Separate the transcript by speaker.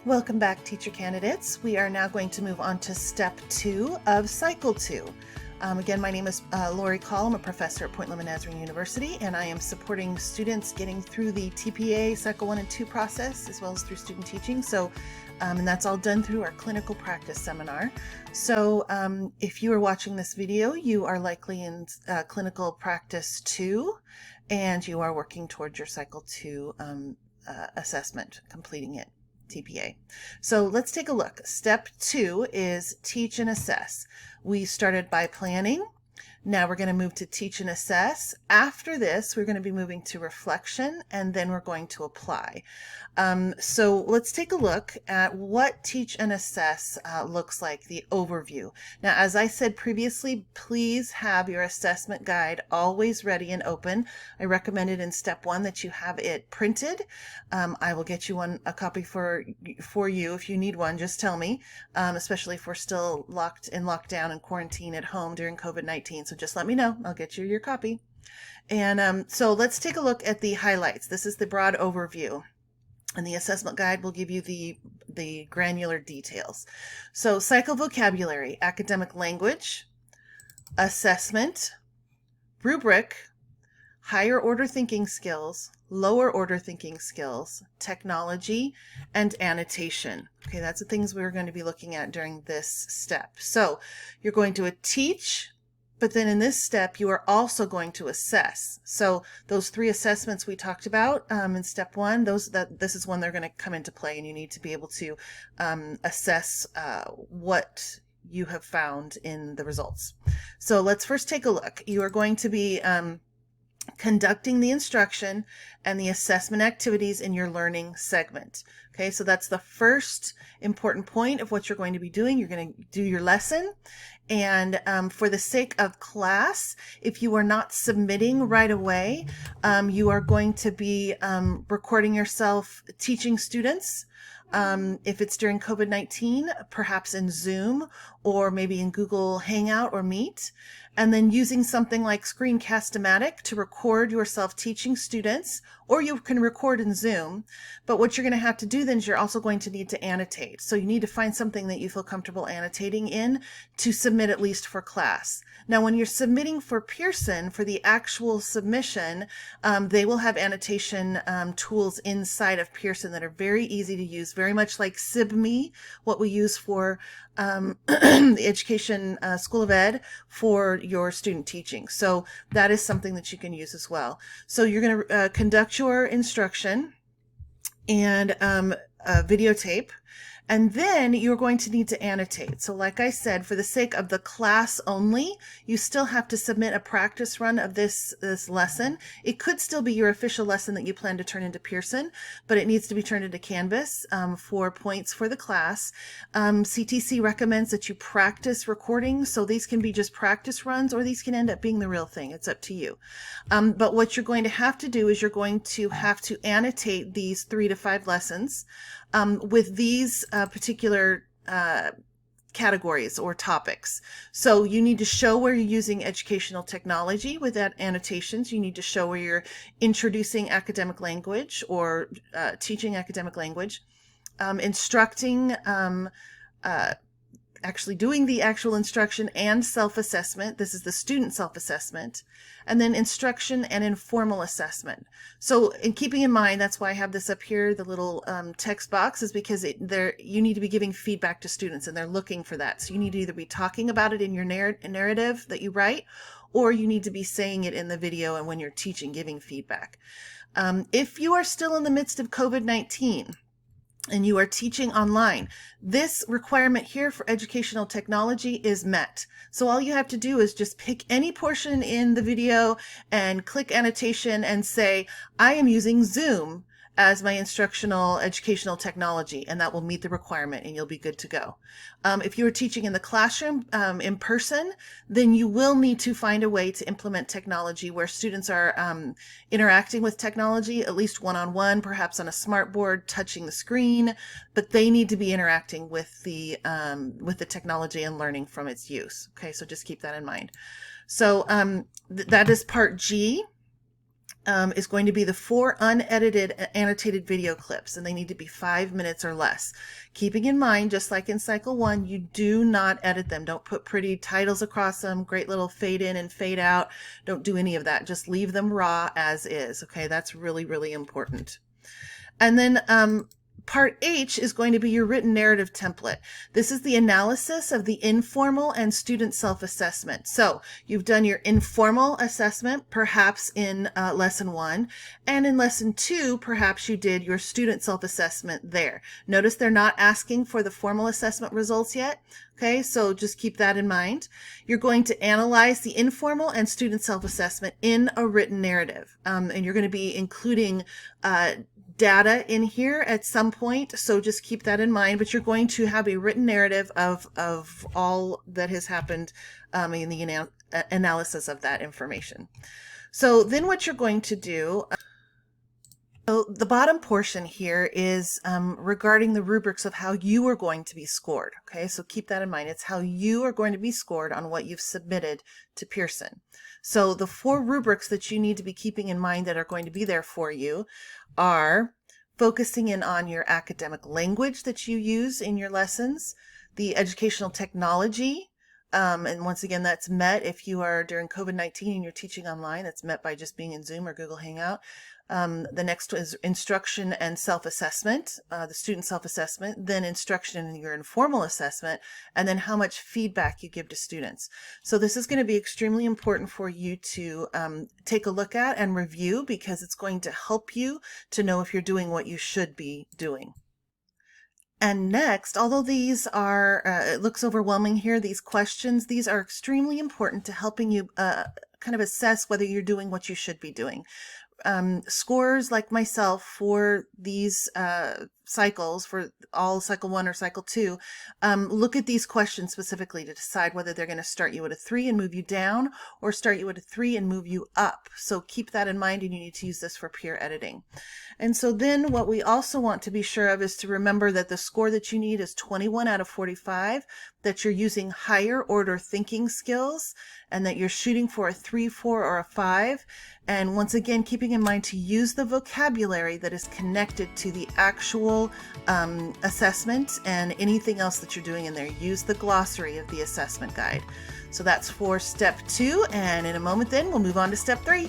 Speaker 1: Welcome back, teacher candidates. We are now going to move on to step 2 of cycle 2. Again, my name is Lori Call. I'm a professor at Point Loma Nazarene University, and I am supporting students getting through the TPA cycle 1 and 2 process, as well as through student teaching. And that's all done through our clinical practice seminar. So if you are watching this video, you are likely in clinical practice 2, and you are working towards your cycle 2 assessment, completing it. TPA. So let's take a look. Step 2 is teach and assess. We started by planning. Now we're going to move to teach and assess. After this, we're going to be moving to reflection, and then we're going to apply. So let's take a look at what teach and assess looks like, the overview. Now, as I said previously, please have your assessment guide always ready and open. I recommended in step 1 that you have it printed. I will get you a copy for you if you need one. Just tell me, especially if we're still locked in lockdown and quarantine at home during COVID-19. So just let me know. I'll get you your copy. And so let's take a look at the highlights. This is the broad overview, and the assessment guide will give you the granular details. So cycle vocabulary, academic language, assessment, rubric, higher order thinking skills, lower order thinking skills, technology, and annotation. Okay, that's the things we're going to be looking at during this step. So you're going to teach, but then in this step, you are also going to assess. So those 3 assessments we talked about in step 1, this is when they're going to come into play, and you need to be able to assess what you have found in the results. So let's first take a look. You are going to be conducting the instruction and the assessment activities in your learning segment. Okay, so that's the first important point of what you're going to be doing. You're going to do your lesson. And for the sake of class, if you are not submitting right away, you are going to be recording yourself teaching students. If it's during COVID-19, perhaps in Zoom or maybe in Google Hangout or Meet, and then using something like Screencast-O-Matic to record yourself teaching students, or you can record in Zoom. But what you're going to have to do then is you're also going to need to annotate. So you need to find something that you feel comfortable annotating in to submit, at least for class. Now, when you're submitting for Pearson, for the actual submission, they will have annotation tools inside of Pearson that are very easy to use, very much like SibMe, what we use for the Education School of Ed for your student teaching. So that is something that you can use as well. So you're going to conduct your instruction and videotape. And then you're going to need to annotate. So like I said, for the sake of the class only, you still have to submit a practice run of this lesson. It could still be your official lesson that you plan to turn into Pearson, but it needs to be turned into Canvas for points for the class. CTC recommends that you practice recording. So these can be just practice runs, or these can end up being the real thing. It's up to you. But what you're going to have to do is you're going to have to annotate these 3 to 5 lessons with these particular categories or topics. So you need to show where you're using educational technology with that annotations. You need to show where you're introducing academic language or teaching academic language, instructing, actually doing the actual instruction and self-assessment. This is the student self-assessment, and then instruction and informal assessment. So in keeping in mind, that's why I have this up here, the little text box, is because you need to be giving feedback to students, and they're looking for that. So you need to either be talking about it in your narrative that you write, or you need to be saying it in the video and when you're teaching, giving feedback. If you are still in the midst of COVID-19, and you are teaching online, this requirement here for educational technology is met. So all you have to do is just pick any portion in the video and click annotation and say, I am using Zoom as my instructional educational technology, and that will meet the requirement, and you'll be good to go. If you are teaching in the classroom in person, then you will need to find a way to implement technology where students are interacting with technology, at least one-on-one, perhaps on a smart board, touching the screen, but they need to be interacting with the technology and learning from its use. Okay, so just keep that in mind. So that is part G. is going to be the 4 unedited annotated video clips, and they need to be 5 minutes or less. Keeping in mind, just like in cycle 1, you do not edit them. Don't put pretty titles across them, great little fade in and fade out. Don't do any of that. Just leave them raw as is. Okay, that's really, really important. And then Part H is going to be your written narrative template. This is the analysis of the informal and student self-assessment. So you've done your informal assessment, perhaps in lesson 1, and in lesson 2, perhaps you did your student self-assessment there. Notice they're not asking for the formal assessment results yet. Okay, so just keep that in mind. You're going to analyze the informal and student self-assessment in a written narrative, and you're going to be including data in here at some point, so just keep that in mind. But you're going to have a written narrative of all that has happened in the analysis of that information. So then what you're going to do, so the bottom portion here is regarding the rubrics of how you are going to be scored. Okay, so keep that in mind. It's how you are going to be scored on what you've submitted to Pearson. So the 4 rubrics that you need to be keeping in mind that are going to be there for you are focusing in on your academic language that you use in your lessons, the educational technology, and once again, that's met if you are during COVID-19 and you're teaching online. That's met by just being in Zoom or Google Hangout. The next is instruction and self-assessment, the student self-assessment, then instruction in your informal assessment, and then how much feedback you give to students. So this is going to be extremely important for you to take a look at and review, because it's going to help you to know if you're doing what you should be doing. And next, although these are, it looks overwhelming here, these questions, these are extremely important to helping you kind of assess whether you're doing what you should be doing. Scorers like myself for these cycles, for all cycle 1 or cycle 2, look at these questions specifically to decide whether they're going to start you at a 3 and move you down, or start you at a 3 and move you up. So keep that in mind, and you need to use this for peer editing. And so then what we also want to be sure of is to remember that the score that you need is 21 out of 45, that you're using higher order thinking skills, and that you're shooting for a 3, 4, or a 5. And once again, keeping in mind to use the vocabulary that is connected to the actual assessment and anything else that you're doing in there. Use the glossary of the assessment guide. So that's for step 2, and in a moment then we'll move on to step 3.